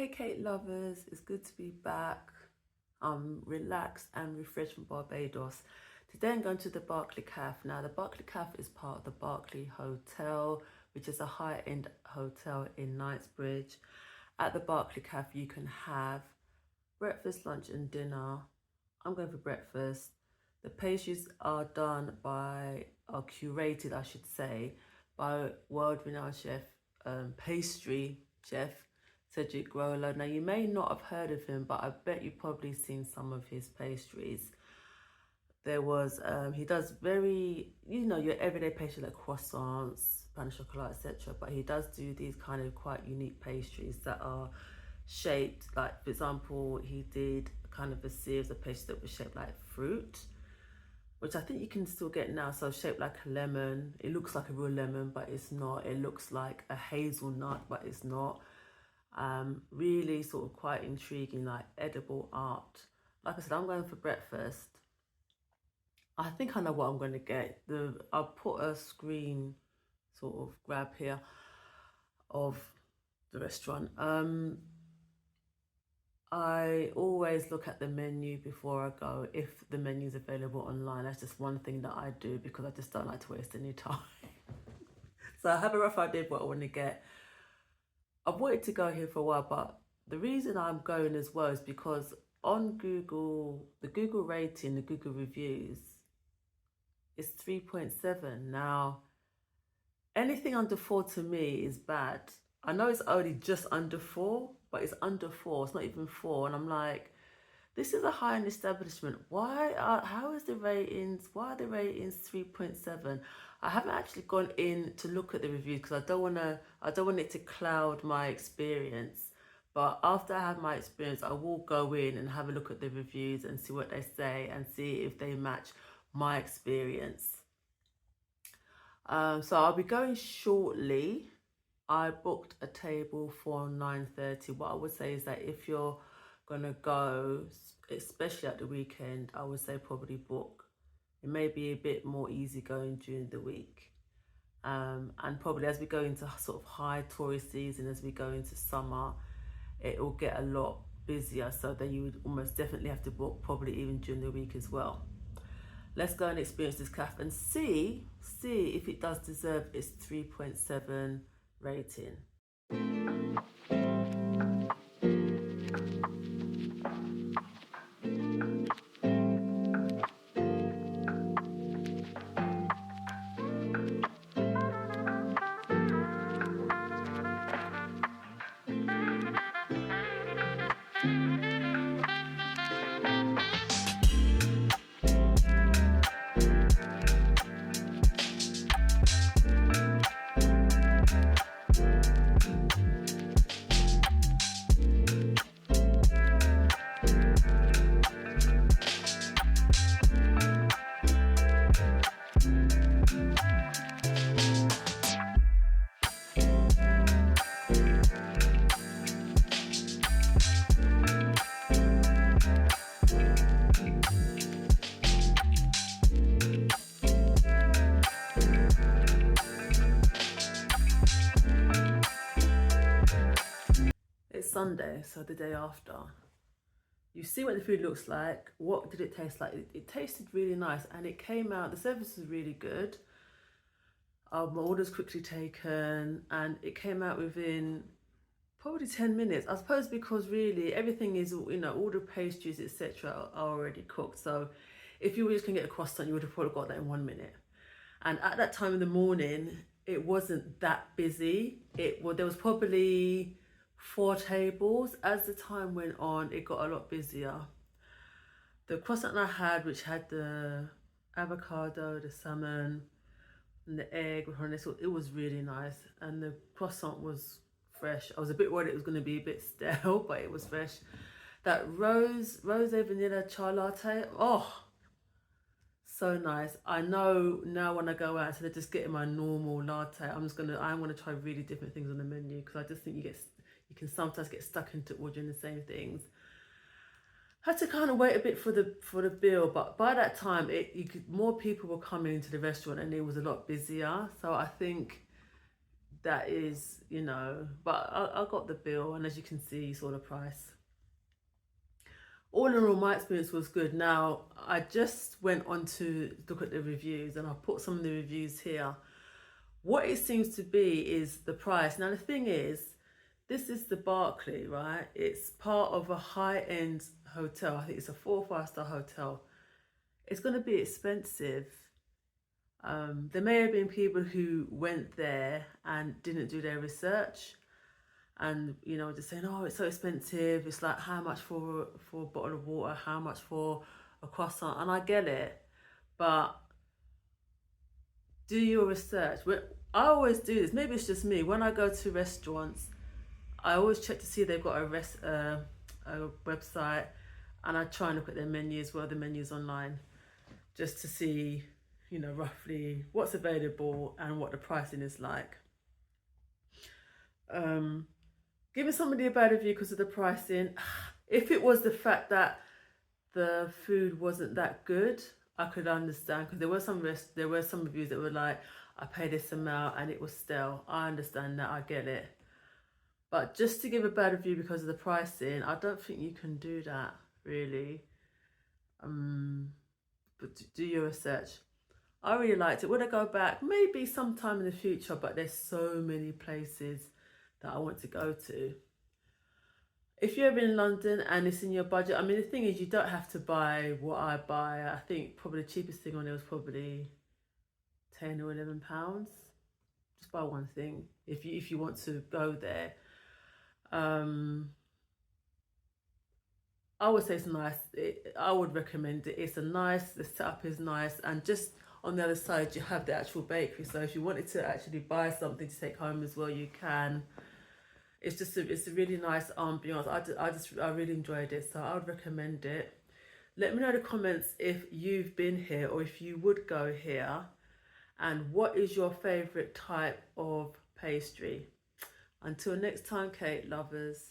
Hey cake lovers, it's good to be back. I'm relaxed and refreshed from Barbados. Today I'm going to the Berkeley Cafe. Now the Berkeley Cafe is part of the Berkeley Hotel, which is a high-end hotel in Knightsbridge. At the Berkeley Cafe you can have breakfast, lunch and dinner. I'm going for breakfast. The pastries are curated I should say, by world-renowned chef, pastry chef Cedric Grolet. Now you may not have heard of him, but I bet you've probably seen some of his pastries. There was, he does very, your everyday pastry like croissants, pain au chocolat, etc. But he does do these kind of quite unique pastries that are shaped, like for example, he did kind of a series of pastries that were shaped like fruit, which I think you can still get now. So shaped like a lemon. It looks like a real lemon, but it's not. It looks like a hazelnut, but it's not. Really sort of quite intriguing, like edible art. Like I said, I'm going for breakfast. I think I know what I'm going to get. I'll put a screen sort of grab here of the restaurant. I always look at the menu before I go, if the menu is available online. That's just one thing that I do because I just don't like to waste any time. So I have a rough idea of what I want to get. I've wanted to go here for a while, but the reason I'm going as well is because on Google, the Google rating, the Google reviews is 3.7. Now, anything under 4 to me is bad. I know it's only just under 4, but it's under 4. It's not even 4. And I'm like, this is a high-end establishment. Why are the ratings 3.7? I haven't actually gone in to look at the reviews because I don't want it to cloud my experience. But after I have my experience, I will go in and have a look at the reviews and see what they say and see if they match my experience. So I'll be going shortly. I booked a table for 9:30. What I would say is that if you're gonna go, especially at the weekend, I would say probably book. It may be a bit more easy going during the week. And probably as we go into sort of high tourist season, as we go into summer, it will get a lot busier. So then you would almost definitely have to book probably even during the week as well. Let's go and experience this cafe and see if it does deserve its 3.7 rating. It's Sunday, so the day after. You see what the food looks like. What did it taste like? It tasted really nice and it came out, the service was really good. My order's quickly taken and it came out within probably 10 minutes. I suppose because really everything is, all the pastries, etc. are already cooked. So if you were just gonna get a croissant, you would have probably got that in 1 minute. And at that time in the morning, it wasn't that busy. There was probably 4 tables. As the time went on, it got a lot busier. The croissant I had, which had the avocado, the salmon, and the egg, it was really nice. And the croissant was fresh. I was a bit worried it was going to be a bit stale, but it was fresh. That rose vanilla chai latte, oh, so nice. I know now when I go out, instead of just getting my normal latte, I'm gonna try really different things on the menu because I just think you can sometimes get stuck into ordering the same things. Had to kind of wait a bit for the bill, but by that time more people were coming into the restaurant and it was a lot busier. So I think that is, you know, but I got the bill, and as you can see, you saw the price. All in all, my experience was good. Now, I just went on to look at the reviews, and I put some of the reviews here. What it seems to be is the price. Now, the thing is, this is the Berkeley, right? It's part of a high-end hotel. I think it's a 4 or 5 star hotel. It's going to be expensive. There may have been people who went there and didn't do their research, and you know, just saying, oh, it's so expensive. It's like, how much for a bottle of water? How much for a croissant? And I get it, but do your research. I always do this. Maybe it's just me. When I go to restaurants, I always check to see they've got a website, and I try and look at their menus, the menus online, just to see, you know, roughly what's available and what the pricing is like. Giving somebody a bad review because of the pricing, if it was the fact that the food wasn't that good, I could understand, because there were some reviews that were like, I paid this amount and it was stale. I understand that, I get it. But just to give a bad review because of the pricing, I don't think you can do that, really. But do your research. I really liked it. Would I go back? Maybe sometime in the future, but there's so many places that I want to go to. If you're ever in London and it's in your budget, I mean, the thing is, you don't have to buy what I buy. I think probably the cheapest thing on there was probably £10 or £11. Just buy one thing if you want to go there. I would say it's nice. I would recommend it. The setup is nice, and just on the other side you have the actual bakery. So if you wanted to actually buy something to take home as well, you can. It's a really nice ambiance. I really enjoyed it, so I would recommend it. Let me know in the comments if you've been here or if you would go here, and what is your favourite type of pastry. Until next time, cake lovers.